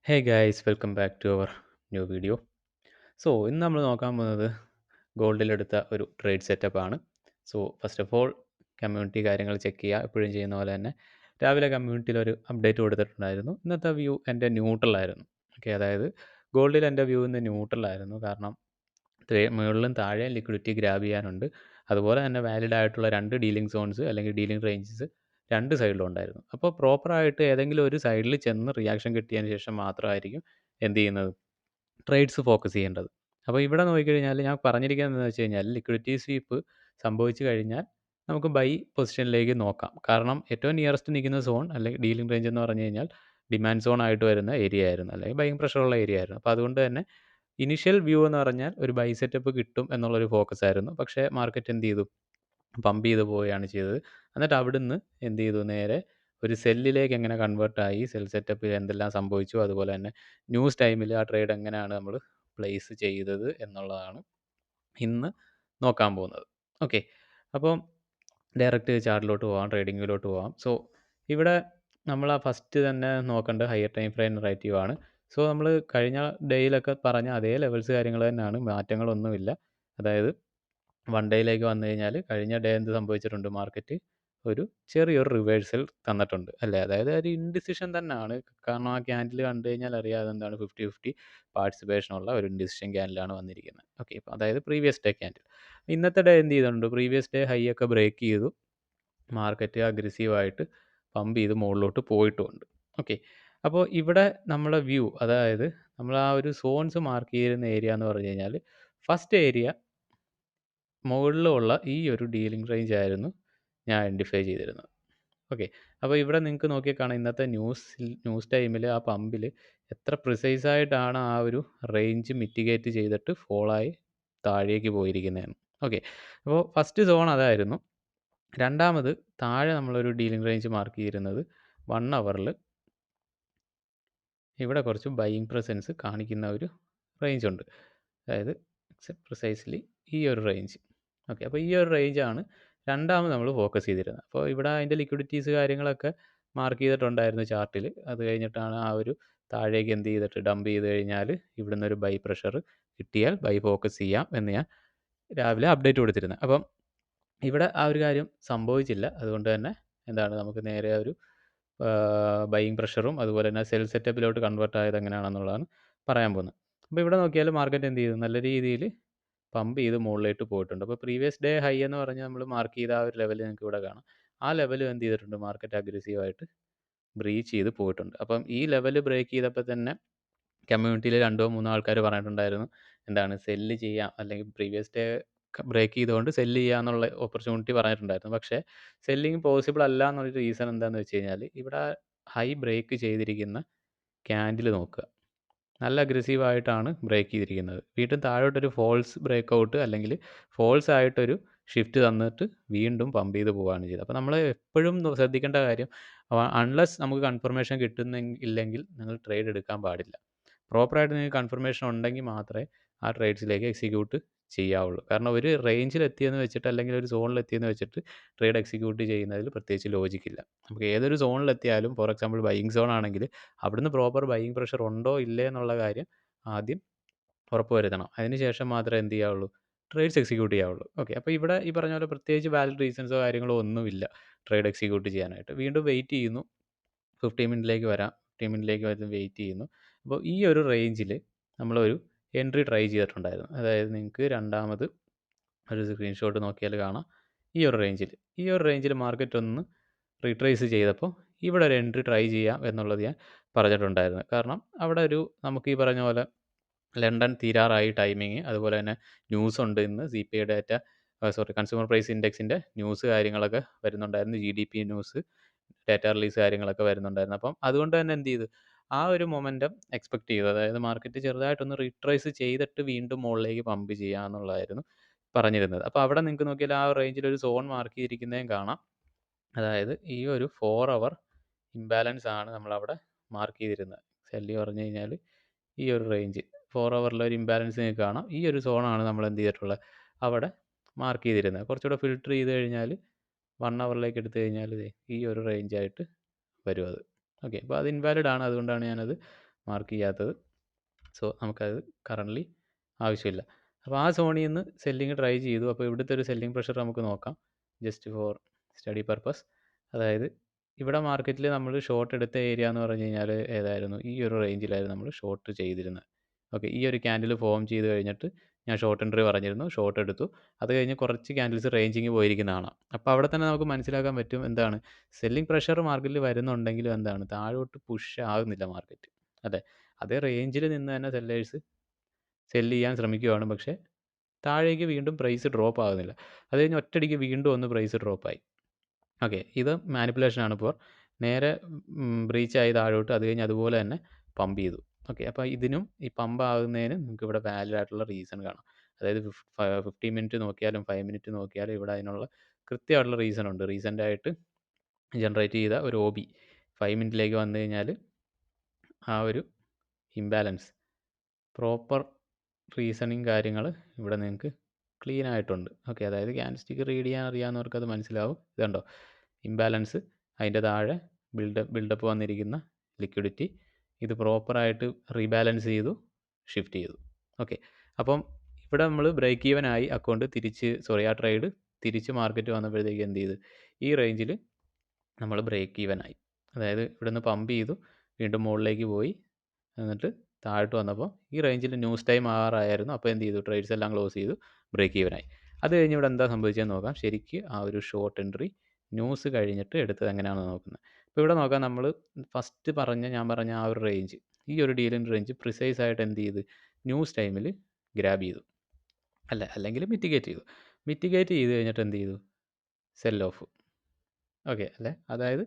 Hey guys welcome back to our new video. ഇന്ന് നമ്മൾ നോക്കാൻ പോകുന്നത് ഗോൾഡിലെടുത്ത ഒരു ട്രേഡ് സെറ്റപ്പാണ്. ഫസ്റ്റ് ഓഫ് ഓൾ കമ്മ്യൂണിറ്റി കാര്യങ്ങൾ ചെക്ക് ചെയ്യുക, എപ്പോഴും ചെയ്യുന്ന പോലെ തന്നെ. രാവിലെ കമ്മ്യൂണിറ്റിയിൽ ഒരു അപ്ഡേറ്റ് കൊടുത്തിട്ടുണ്ടായിരുന്നു. ഇന്നത്തെ വ്യൂ എൻ്റെ ന്യൂട്രലായിരുന്നു. ഓക്കെ, അതായത് ഗോൾഡിൽ എൻ്റെ വ്യൂ ഇന്ന് ന്യൂട്രലായിരുന്നു. കാരണം മുകളിലും താഴെയും ലിക്വിഡിറ്റി ഗ്രാബ് ചെയ്യാനുണ്ട്. അതുപോലെ തന്നെ വാലിഡ് ആയിട്ടുള്ള 2 ഡീലിംഗ് സോൺസ് അല്ലെങ്കിൽ ഡീലിംഗ് റേഞ്ചസ് 2 സൈഡിലും ഉണ്ടായിരുന്നു. അപ്പോൾ പ്രോപ്പറായിട്ട് ഏതെങ്കിലും ഒരു സൈഡിൽ ചെന്ന് റിയാക്ഷൻ കിട്ടിയതിന് ശേഷം മാത്രമായിരിക്കും എന്ത് ചെയ്യുന്നത്, ട്രേഡ്സ് ഫോക്കസ് ചെയ്യേണ്ടത്. അപ്പോൾ ഇവിടെ നോക്കിക്കഴിഞ്ഞാൽ ഞാൻ പറഞ്ഞിരിക്കുന്നത് എന്താണെന്ന് വെച്ച് കഴിഞ്ഞാൽ, ലിക്വിഡിറ്റി സ്വീപ്പ് സംഭവിച്ചു കഴിഞ്ഞാൽ നമുക്ക് ബൈ പൊസിഷനിലേക്ക് നോക്കാം. കാരണം ഏറ്റവും നിയറസ്റ്റ് നിൽക്കുന്ന സോൺ അല്ലെങ്കിൽ ഡീലിംഗ് റേഞ്ച് എന്ന് പറഞ്ഞു കഴിഞ്ഞാൽ ഡിമാൻഡ് സോൺ ആയിട്ട് വരുന്ന ഏരിയ ആയിരുന്നു, അല്ലെങ്കിൽ ബൈയിങ് പ്രഷറുള്ള ഏരിയ ആയിരുന്നു. അപ്പോൾ അതുകൊണ്ട് തന്നെ ഇനിഷ്യൽ വ്യൂ എന്ന് പറഞ്ഞാൽ ഒരു ബൈ സെറ്റപ്പ് കിട്ടും എന്നുള്ളൊരു ഫോക്കസ് ആയിരുന്നു. പക്ഷേ മാർക്കറ്റ് എന്ത് ചെയ്തു, പമ്പ് ചെയ്ത് പോവുകയാണ് ചെയ്തത്. എന്നിട്ട് അവിടുന്ന് എന്ത് ചെയ്തു, നേരെ ഒരു സെല്ലിലേക്ക് എങ്ങനെ കൺവേർട്ടായി, സെൽ സെറ്റപ്പിൽ എന്തെല്ലാം സംഭവിച്ചു, അതുപോലെ തന്നെ ന്യൂസ് ടൈമിൽ ആ ട്രേഡ് എങ്ങനെയാണ് നമ്മൾ പ്ലേസ് ചെയ്തത് എന്നുള്ളതാണ് ഇന്ന് നോക്കാൻ പോകുന്നത്. ഓക്കെ, അപ്പോൾ ഡയറക്റ്റ് ചാർട്ടിലോട്ട് പോകാം, ട്രേഡിങ്ങിലോട്ട് പോകാം. ഇവിടെ നമ്മൾ ആ ഫസ്റ്റ് തന്നെ നോക്കേണ്ടത് ഹയർ ടൈം ഫ്രെയിം നറേറ്റീവ് ആണ്. നമ്മൾ കഴിഞ്ഞ ഡേയിലൊക്കെ പറഞ്ഞ അതേ ലെവൽസ് കാര്യങ്ങൾ തന്നെയാണ്, മാറ്റങ്ങളൊന്നുമില്ല. അതായത് വൺ ഡേയിലേക്ക് വന്നു കഴിഞ്ഞാൽ കഴിഞ്ഞ ഡേ എന്ത് സംഭവിച്ചിട്ടുണ്ട്, മാർക്കറ്റ് ഒരു ചെറിയൊരു റിവേഴ്സൽ തന്നിട്ടുണ്ട് അല്ലേ. അതായത് ഒരു ഇൻഡിസിഷൻ തന്നെയാണ്. കാരണം ആ ക്യാൻഡിൽ കണ്ടു കഴിഞ്ഞാൽ അറിയാതെ എന്താണ് 50-50 പാർട്ടിസിപ്പേഷനുള്ള ഒരു ഇൻഡിസിഷൻ ക്യാൻഡിലാണ് വന്നിരിക്കുന്നത്. ഓക്കെ, ഇപ്പോൾ അതായത് പ്രീവിയസ് ഡേ ക്യാൻഡിൽ. ഇന്നത്തെ ഡേ എന്ത് ചെയ്തിട്ടുണ്ട്, പ്രീവിയസ് ഡേ ഹൈ ഒക്കെ ബ്രേക്ക് ചെയ്തു, മാർക്കറ്റ് അഗ്രസീവായിട്ട് പമ്പ് ചെയ്ത് മുകളിലോട്ട് പോയിട്ടുമുണ്ട്. ഓക്കെ, അപ്പോൾ ഇവിടെ നമ്മളെ വ്യൂ, അതായത് നമ്മൾ ആ ഒരു സോൺസ് മാർക്ക് ചെയ്തിരുന്ന ഏരിയ എന്ന് പറഞ്ഞു കഴിഞ്ഞാൽ, ഫസ്റ്റ് ഏരിയ മുകളിലുള്ള ഈ ഒരു ഡീലിംഗ് റേഞ്ച് ആയിരുന്നു ഞാൻ ഐഡൻറ്റിഫൈ ചെയ്തിരുന്നത്. ഓക്കെ, അപ്പോൾ ഇവിടെ നിങ്ങൾക്ക് നോക്കിയാൽ കാണാം, ഇന്നത്തെ ന്യൂസ് ടൈമിൽ ആ പമ്പിൽ എത്ര പ്രിസൈസ് ആയിട്ടാണ് ആ ഒരു റേഞ്ച് മിറ്റിഗേറ്റ് ചെയ്തിട്ട് ഫോളായി താഴേക്ക് പോയിരിക്കുന്നതെന്ന്. ഓക്കെ, അപ്പോൾ ഫസ്റ്റ് സോൺ അതായിരുന്നു. രണ്ടാമത് താഴെ നമ്മളൊരു ഡീലിംഗ് റേഞ്ച് മാർക്ക് ചെയ്തിരുന്നത് 1 അവറിൽ ഇവിടെ കുറച്ച് ബൈയിങ് പ്രസൻസ് കാണിക്കുന്ന ഒരു റേഞ്ച് ഉണ്ട്. അതായത് പ്രിസൈസ്ലി ഈ ഒരു റേഞ്ച്. ഓക്കെ, അപ്പോൾ ഈ ഒരു റേഞ്ചാണ് രണ്ടാമത് നമ്മൾ ഫോക്കസ് ചെയ്തിരുന്നത്. അപ്പോൾ ഇവിടെ അതിൻ്റെ ലിക്വിഡിറ്റീസ് കാര്യങ്ങളൊക്കെ മാർക്ക് ചെയ്തിട്ടുണ്ടായിരുന്നു ചാർട്ടിൽ. അത് കഴിഞ്ഞിട്ടാണ് ആ ഒരു താഴേക്ക് എന്ത് ചെയ്തിട്ട് ഡംപ് ചെയ്ത് കഴിഞ്ഞാൽ ഇവിടുന്ന് ഒരു ബൈ പ്രഷർ കിട്ടിയാൽ ബൈ ഫോക്കസ് ചെയ്യാം എന്ന് ഞാൻ രാവിലെ അപ്ഡേറ്റ് കൊടുത്തിരുന്നത്. അപ്പം ഇവിടെ ആ ഒരു കാര്യം സംഭവിച്ചില്ല. അതുകൊണ്ട് തന്നെ എന്താണ്, നമുക്ക് നേരെ ഒരു ബൈയിങ് പ്രഷറും അതുപോലെ തന്നെ സെൽ സെറ്റപ്പിലോട്ട് കൺവേർട്ട് ആയത് എങ്ങനെയാണെന്നുള്ളതാണ് പറയാൻ പോകുന്നത്. അപ്പോൾ ഇവിടെ നോക്കിയാൽ മാർക്കറ്റ് എന്ത് ചെയ്തു, നല്ല രീതിയിൽ പമ്പ് ചെയ്ത് മുകളിലേക്ക് പോയിട്ടുണ്ട്. അപ്പോൾ പ്രീവിയസ് ഡേ ഹൈ എന്ന് പറഞ്ഞ് നമ്മൾ മാർക്ക് ചെയ്ത ആ ഒരു ലെവൽ നിങ്ങൾക്ക് ഇവിടെ കാണാം. ആ ലെവൽ എന്ത് ചെയ്തിട്ടുണ്ട്, മാർക്കറ്റ് അഗ്രസീവായിട്ട് ബ്രീച്ച് ചെയ്ത് പോയിട്ടുണ്ട്. അപ്പം ഈ ലെവൽ ബ്രേക്ക് ചെയ്തപ്പോൾ തന്നെ കമ്മ്യൂണിറ്റിയിൽ 2-3 ആൾക്കാർ പറഞ്ഞിട്ടുണ്ടായിരുന്നു, എന്താണ് സെല്ല് ചെയ്യാം, അല്ലെങ്കിൽ പ്രീവിയസ് ഡേ ബ്രേക്ക് ചെയ്തുകൊണ്ട് സെല്ല് ചെയ്യാമെന്നുള്ള ഓപ്പർച്യൂണിറ്റി പറഞ്ഞിട്ടുണ്ടായിരുന്നു. പക്ഷേ സെല്ലിങ് പോസിബിൾ അല്ല എന്നൊരു റീസൺ എന്താണെന്ന് വെച്ച് കഴിഞ്ഞാൽ, ഇവിടെ ഹൈ ബ്രേക്ക് ചെയ്തിരിക്കുന്ന ക്യാൻഡിൽ നോക്കുക, നല്ല അഗ്രസീവായിട്ടാണ് ബ്രേക്ക് ചെയ്തിരിക്കുന്നത്. വീണ്ടും താഴോട്ടൊരു ഫോൾസ് ബ്രേക്ക് ഔട്ട് അല്ലെങ്കിൽ ഫോൾസ് ആയിട്ടൊരു ഷിഫ്റ്റ് തന്നിട്ട് വീണ്ടും പമ്പ് ചെയ്ത് പോവുകയാണ് ചെയ്തത്. അപ്പോൾ നമ്മൾ എപ്പോഴും ശ്രദ്ധിക്കേണ്ട കാര്യം, അൺലെസ് നമുക്ക് കൺഫർമേഷൻ ഇല്ലെങ്കിൽ നിങ്ങൾ ട്രേഡ് എടുക്കാൻ പാടില്ല. പ്രോപ്പറായിട്ട് നിങ്ങൾക്ക് കൺഫർമേഷൻ ഉണ്ടെങ്കിൽ മാത്രമേ ആ ട്രേഡ്സിലേക്ക് എക്സിക്യൂട്ട് ചെയ്യാവുള്ളൂ. കാരണം ഒരു റേഞ്ചിൽ എത്തിയെന്ന് വെച്ചിട്ട് അല്ലെങ്കിൽ ഒരു സോണിൽ എത്തിയെന്ന് വെച്ചിട്ട് ട്രേഡ് എക്സിക്യൂട്ട് ചെയ്യുന്നതിൽ പ്രത്യേകിച്ച് ലോജിക്കില്ല. നമുക്ക് ഏതൊരു സോണിലെത്തിയാലും, ഫോർ എക്സാമ്പിൾ ബൈയിങ് സോൺ ആണെങ്കിൽ അവിടുന്ന് പ്രോപ്പർ ബൈയിങ് പ്രഷർ ഉണ്ടോ ഇല്ലേ എന്നുള്ള കാര്യം ആദ്യം ഉറപ്പ് വരുത്തണം. അതിന് ശേഷം മാത്രമേ എന്ത് ചെയ്യാവുള്ളൂ, ട്രേഡ്സ് എക്സിക്യൂട്ട് ചെയ്യാവുള്ളൂ. ഓക്കെ, അപ്പോൾ ഇവിടെ ഈ പറഞ്ഞ പോലെ പ്രത്യേകിച്ച് വാലിഡ് റീസൺസോ കാര്യങ്ങളോ ഒന്നുമില്ല ട്രേഡ് എക്സിക്യൂട്ട് ചെയ്യാനായിട്ട്. വീണ്ടും വെയിറ്റ് ചെയ്യുന്നു, 15 മിനിറ്റിലേക്ക് വരാം. 15 മിനിറ്റിലേക്ക് വന്ന് വെയിറ്റ് ചെയ്യുന്നു. അപ്പോൾ ഈ ഒരു റേഞ്ചിൽ നമ്മളൊരു എൻട്രി ട്രൈ ചെയ്തിട്ടുണ്ടായിരുന്നു. അതായത് നിങ്ങൾക്ക് രണ്ടാമത് ഒരു സ്ക്രീൻഷോട്ട് നോക്കിയാൽ കാണാം, ഈ ഒരു റേഞ്ചിൽ മാർക്കറ്റ് ഒന്ന് റീട്രേസ് ചെയ്തപ്പോൾ ഇവിടെ ഒരു എൻട്രി ട്രൈ ചെയ്യാം എന്നുള്ളത് ഞാൻ പറഞ്ഞിട്ടുണ്ടായിരുന്നു. കാരണം അവിടെ ഒരു നമുക്ക് ഈ പറഞ്ഞ പോലെ ലണ്ടൻ തീരാറായി ടൈമിങ്, അതുപോലെ തന്നെ ന്യൂസ് ഉണ്ട് ഇന്ന്, CPI ഡാറ്റ, കൺസ്യൂമർ പ്രൈസ് ഇൻഡെക്സിൻ്റെ ന്യൂസ് കാര്യങ്ങളൊക്കെ വരുന്നുണ്ടായിരുന്നു, GDP ന്യൂസ് ഡാറ്റ റിലീസ് കാര്യങ്ങളൊക്കെ വരുന്നുണ്ടായിരുന്നു. അപ്പം അതുകൊണ്ട് തന്നെ എന്ത് ചെയ്തു, ആ ഒരു മൊമെൻറ്റം എക്സ്പെക്ട് ചെയ്തു. അതായത് മാർക്കറ്റ് ചെറുതായിട്ടൊന്ന് റീട്രേസ് ചെയ്തിട്ട് വീണ്ടും മുകളിലേക്ക് പമ്പ് ചെയ്യുക എന്നുള്ളതായിരുന്നു പറഞ്ഞിരുന്നത്. അപ്പോൾ അവിടെ നിങ്ങൾക്ക് നോക്കിയാൽ ആ റേഞ്ചിൽ ഒരു സോൺ മാർക്ക് ചെയ്തിരിക്കുന്നതും കാണാം. അതായത് ഈ ഒരു 4 അവർ ഇംബാലൻസ് ആണ് നമ്മളവിടെ മാർക്ക് ചെയ്തിരുന്നത്. സെല്ല് പറഞ്ഞു കഴിഞ്ഞാൽ ഈ ഒരു റേഞ്ച് 4 അവറിലെ ഒരു ഇംബാലൻസ് നിങ്ങൾക്ക് കാണാം. ഈ ഒരു സോണാണ് നമ്മൾ എന്ത് ചെയ്തിട്ടുള്ളത്, അവിടെ മാർക്ക് ചെയ്തിരുന്നത്. കുറച്ചുകൂടെ ഫിൽട്ടർ ചെയ്ത് കഴിഞ്ഞാൽ 1 അവറിലേക്ക് എടുത്തു കഴിഞ്ഞാൽ ഈ ഒരു റേഞ്ചായിട്ട് വരും അത്. ഓക്കെ, അപ്പോൾ അത് ഇൻവാലിഡ് ആണ്. അതുകൊണ്ടാണ് ഞാനത് മാർക്ക് ചെയ്യാത്തത്. സോ നമുക്കത് കറൻ്റ്ലി ആവശ്യമില്ല. അപ്പോൾ ആ സോണിൽ നിന്ന് സെല്ലിങ് ട്രൈ ചെയ്തു. അപ്പോൾ ഇവിടുത്തെ ഒരു സെല്ലിംഗ് പ്രഷർ നമുക്ക് നോക്കാം, ജസ്റ്റ് ഫോർ സ്റ്റഡി പർപ്പസ്. അതായത് ഇവിടെ മാർക്കറ്റിൽ നമ്മൾ ഷോർട്ട് എടുത്ത ഏരിയ എന്ന് പറഞ്ഞു കഴിഞ്ഞാൽ ഏതായിരുന്നു, ഈ ഒരു റേഞ്ചിലായിരുന്നു നമ്മൾ ഷോർട്ട് ചെയ്തിരുന്നത്. ഓക്കെ, ഈ ഒരു ക്യാൻഡിൽ ഫോം ചെയ്ത് കഴിഞ്ഞിട്ട് ഞാൻ ഷോർട്ട് എൻട്രി പറഞ്ഞിരുന്നു, ഷോർട്ട് എടുത്തു. അത് കഴിഞ്ഞ് കുറച്ച് ക്യാൻഡിൽസ് റേഞ്ചിങ് പോയിരിക്കുന്ന കാണാം. അപ്പോൾ അവിടെ തന്നെ നമുക്ക് മനസ്സിലാക്കാൻ പറ്റും എന്താണ്, സെല്ലിംഗ് പ്രഷർ മാർക്കറ്റിൽ വരുന്നുണ്ടെങ്കിലും എന്താണ്, താഴോട്ട് പുഷ് ആകുന്നില്ല മാർക്കറ്റ്. അതെ, അതേ റേഞ്ചിൽ നിന്ന് തന്നെ സെല്ലേഴ്സ് സെല്ല് ചെയ്യാൻ ശ്രമിക്കുകയാണ്, പക്ഷേ താഴേക്ക് വീണ്ടും പ്രൈസ് ഡ്രോപ്പ് ആകുന്നില്ല. അത് കഴിഞ്ഞ് ഒറ്റയടിക്ക് വീണ്ടും ഒന്ന് പ്രൈസ് ഡ്രോപ്പായി. ഓക്കെ, ഇത് മാനിപ്പുലേഷനാണ്. ഇപ്പോൾ നേരെ ബ്രീച്ചായി താഴോട്ട്, അത് കഴിഞ്ഞ് അതുപോലെ തന്നെ പമ്പ് ചെയ്തു. ഓക്കെ, അപ്പോൾ ഇതിനും ഈ പമ്പ് ആകുന്നതിന് നിങ്ങൾക്ക് ഇവിടെ വാലിഡ് ആയിട്ടുള്ള റീസൺ കാണാം. അതായത് 15 മിനിറ്റ് നോക്കിയാലും 5 മിനിറ്റ് നോക്കിയാലും ഇവിടെ അതിനുള്ള കൃത്യമായിട്ടുള്ള റീസൺ ഉണ്ട്. റീസെൻ്റായിട്ട് ജനറേറ്റ് ചെയ്ത ഒരു OB 5 മിനിറ്റിലേക്ക് വന്നു കഴിഞ്ഞാൽ ആ ഒരു ഇംബാലൻസ് പ്രോപ്പർ റീസണിങ് കാര്യങ്ങൾ ഇവിടെ നിങ്ങൾക്ക് ക്ലീൻ ആയിട്ടുണ്ട്. ഓക്കെ, അതായത് ക്യാൻഡിൽസ്റ്റിക്ക് റീഡ് ചെയ്യാൻ അറിയാവുന്നവർക്ക് അത് മനസ്സിലാവും. ഇതുണ്ടോ ഇംബാലൻസ്, അതിൻ്റെ താഴെ ബിൽഡപ്പ് വന്നിരിക്കുന്ന ലിക്വിഡിറ്റി, ഇത് പ്രോപ്പറായിട്ട് റീബാലൻസ് ചെയ്തു, ഷിഫ്റ്റ് ചെയ്തു. ഓക്കെ, അപ്പം ഇവിടെ നമ്മൾ ബ്രേക്ക് ഈവൻ ആയി, അക്കൗണ്ട് തിരിച്ച് ആ ട്രേഡ് തിരിച്ച് മാർക്കറ്റ് വന്നപ്പോഴത്തേക്ക് എന്ത് ചെയ്ത്, ഈ റേഞ്ചിൽ നമ്മൾ ബ്രേക്ക് ഈവൻ ആയി. അതായത് ഇവിടെ നിന്ന് പമ്പ് ചെയ്തു, വീണ്ടും മുകളിലേക്ക് പോയി, എന്നിട്ട് താഴോട്ട് വന്നപ്പോൾ ഈ റേഞ്ചിൽ ന്യൂസ് ടൈം ആറായിരുന്നു. അപ്പോൾ എന്ത് ചെയ്തു, ട്രേഡ്സ് എല്ലാം ക്ലോസ് ചെയ്തു, ബ്രേക്ക് ഈവൻ ആയി. അത് കഴിഞ്ഞ് ഇവിടെ എന്താ സംഭവിച്ചതെന്ന് നോക്കാം. ശരിക്ക് ആ ഒരു ഷോർട്ട് എൻട്രി ന്യൂസ് കഴിഞ്ഞിട്ട് എടുത്തത് എങ്ങനെയാണെന്ന് നോക്കുന്നത്. അപ്പോൾ ഇവിടെ നോക്കാം, നമ്മൾ ഫസ്റ്റ് ഞാൻ പറഞ്ഞ ആ ഒരു റേഞ്ച്, ഈ ഒരു ഡീലിംഗ് റേഞ്ച് പ്രിസൈസ് ആയിട്ട് എന്ത് ചെയ്ത്, ന്യൂസ് ടൈമിൽ ഗ്രാബ് ചെയ്തു, അല്ലെങ്കിൽ മിറ്റിഗേറ്റ് ചെയ്തു. മിറ്റിഗേറ്റ് ചെയ്ത് കഴിഞ്ഞിട്ട് എന്ത് ചെയ്തു, സെൽ ഓഫ്. ഓക്കെ അല്ലേ, അതായത്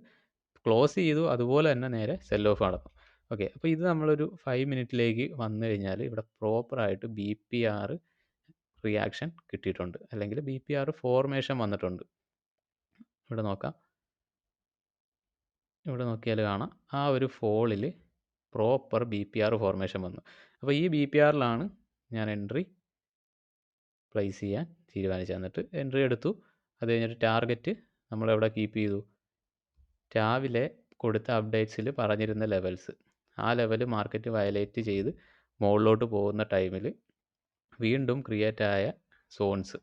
ക്ലോസ് ചെയ്തു, അതുപോലെ തന്നെ നേരെ സെൽ ഓഫ് നടന്നു. ഓക്കെ, അപ്പോൾ ഇത് നമ്മളൊരു 5 മിനിറ്റിലേക്ക് വന്നു കഴിഞ്ഞാൽ ഇവിടെ പ്രോപ്പറായിട്ട് BPR റിയാക്ഷൻ കിട്ടിയിട്ടുണ്ട്, അല്ലെങ്കിൽ BPR ഫോർമേഷൻ വന്നിട്ടുണ്ട്. ഇവിടെ നോക്കാം, ഇവിടെ നോക്കിയാൽ കാണാം ആ ഒരു ഫോളിൽ പ്രോപ്പർ BPR ഫോർമേഷൻ വന്നു. അപ്പോൾ ഈ BPRലാണ് ഞാൻ എൻട്രി പ്ലേസ് ചെയ്യാൻ തീരുമാനിച്ചത്. എന്നിട്ട് എൻട്രി എടുത്തു. അത് കഴിഞ്ഞിട്ട് ടാർഗറ്റ് നമ്മളെവിടെ കീപ്പ് ചെയ്തു, രാവിലെ കൊടുത്ത അപ്ഡേറ്റ്സിൽ പറഞ്ഞിരുന്ന ലെവൽസ്, ആ ലെവൽ മാർക്കറ്റ് വയലേറ്റ് ചെയ്ത് മുകളിലോട്ട് പോകുന്ന ടൈമിൽ വീണ്ടും ക്രിയേറ്റ് ആയ സോൺസ്.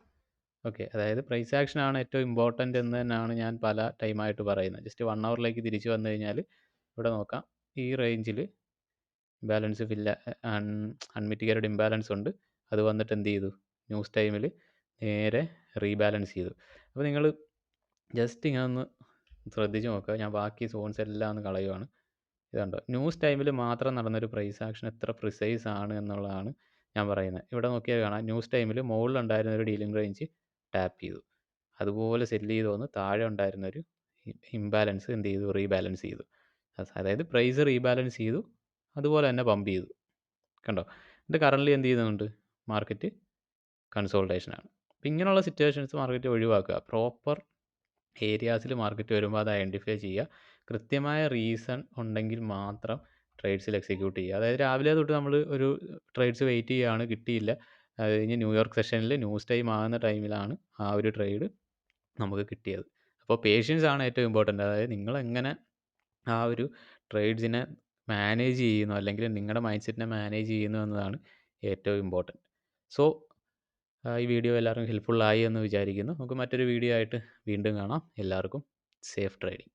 ഓക്കെ, അതായത് പ്രൈസ് ആക്ഷനാണ് ഏറ്റവും ഇമ്പോർട്ടൻ്റ് എന്ന് തന്നെയാണ് ഞാൻ പല ടൈമായിട്ട് പറയുന്നത്. ജസ്റ്റ് 1 ഹവറിലേക്ക് തിരിച്ച് വന്നു കഴിഞ്ഞാൽ ഇവിടെ നോക്കാം, ഈ റേഞ്ചിൽ ഇംബാലൻസ് അൺമിറ്റിഗേറ്റഡ് ഇംബാലൻസ് ഉണ്ട്. അത് വന്നിട്ട് എന്ത് ചെയ്തു, ന്യൂസ് ടൈമിൽ നേരെ റീബാലൻസ് ചെയ്തു. അപ്പോൾ നിങ്ങൾ ജസ്റ്റ് ഇങ്ങനെ ഒന്ന് ശ്രദ്ധിച്ച് നോക്കുക. ഞാൻ ബാക്കി സോൺസ് എല്ലാം ഒന്ന് കളയുവാണ്. ഇതുണ്ടോ, ന്യൂസ് ടൈമിൽ മാത്രം നടന്നൊരു പ്രൈസ് ആക്ഷൻ എത്ര പ്രിസൈസ് ആണ് എന്നുള്ളതാണ് ഞാൻ പറയുന്നത്. ഇവിടെ നോക്കിയാൽ കാണാം, ന്യൂസ് ടൈമിൽ മുകളിലുണ്ടായിരുന്ന ഒരു ഡീലിംഗ് റേഞ്ച് ടാപ്പ് ചെയ്തു, അതുപോലെ സെല്ല് ചെയ്ത് വന്ന് താഴെ ഉണ്ടായിരുന്നൊരു ഇംബാലൻസ് എന്ത് ചെയ്തു, റീബാലൻസ് ചെയ്തു. അതായത് പ്രൈസ് റീബാലൻസ് ചെയ്തു, അതുപോലെ തന്നെ പമ്പ് ചെയ്തു. കണ്ടോ, ഇത് കറൻ്റ്ലി എന്ത് ചെയ്യുന്നുണ്ട്, മാർക്കറ്റ് കൺസോൾട്ടേഷനാണ്. അപ്പോൾ ഇങ്ങനെയുള്ള സിറ്റുവേഷൻസ് മാർക്കറ്റ് ഒഴിവാക്കുക. പ്രോപ്പർ ഏരിയാസിൽ മാർക്കറ്റ് വരുമ്പോൾ അത് ഐഡൻറ്റിഫൈ ചെയ്യുക. കൃത്യമായ റീസൺ ഉണ്ടെങ്കിൽ മാത്രം ട്രേഡ്സിൽ എക്സിക്യൂട്ട് ചെയ്യുക. അതായത് രാവിലെ തൊട്ട് നമ്മൾ ഒരു ട്രേഡ്സ് വെയിറ്റ് ചെയ്യുകയാണ്, കിട്ടിയില്ല. അത് കഴിഞ്ഞ് ന്യൂയോർക്ക് സെഷനിൽ ന്യൂസ് ടൈം ആകുന്ന ടൈമിലാണ് ആ ഒരു ട്രേഡ് നമുക്ക് കിട്ടിയത്. അപ്പോൾ പേഷ്യൻസ് ആണ് ഏറ്റവും ഇമ്പോർട്ടൻ്റ്. അതായത് നിങ്ങളെങ്ങനെ ആ ഒരു ട്രേഡ്സിനെ മാനേജ് ചെയ്യുന്നു, അല്ലെങ്കിൽ നിങ്ങളുടെ മൈൻഡ് സെറ്റിനെ മാനേജ് ചെയ്യുന്നു എന്നതാണ് ഏറ്റവും ഇമ്പോർട്ടൻറ്റ്. സോ ഈ വീഡിയോ എല്ലാവർക്കും ഹെൽപ്ഫുൾ ആയി എന്ന് വിചാരിക്കുന്നു. നമുക്ക് മറ്റൊരു വീഡിയോ ആയിട്ട് വീണ്ടും കാണാം. എല്ലാവർക്കും സേഫ് ട്രേഡിംഗ്.